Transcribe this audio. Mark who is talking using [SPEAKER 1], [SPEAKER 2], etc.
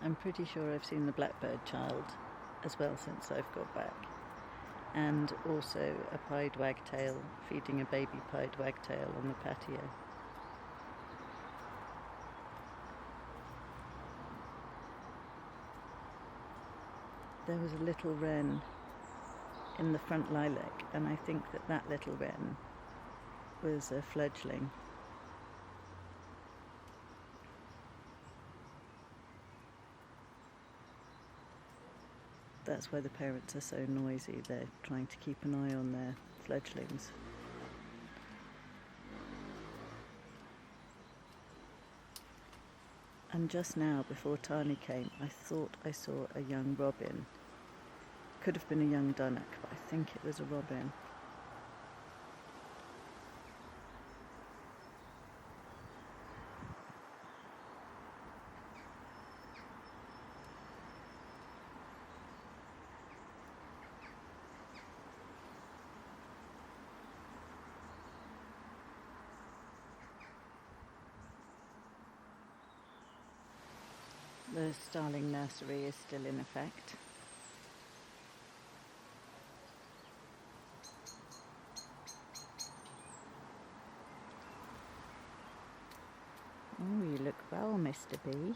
[SPEAKER 1] I'm pretty sure I've seen the blackbird child as well since I've got back, and also a pied wagtail feeding a baby pied wagtail on the patio. There was a little wren in the front lilac, and I think that little wren was a fledgling. That's why the parents are so noisy. They're trying to keep an eye on their fledglings. And just now, before Tani came, I thought I saw a young robin. Could have been a young dunnock, but I think it was a robin. The starling nursery is still in effect. Oh, you look well, Mr. Bee.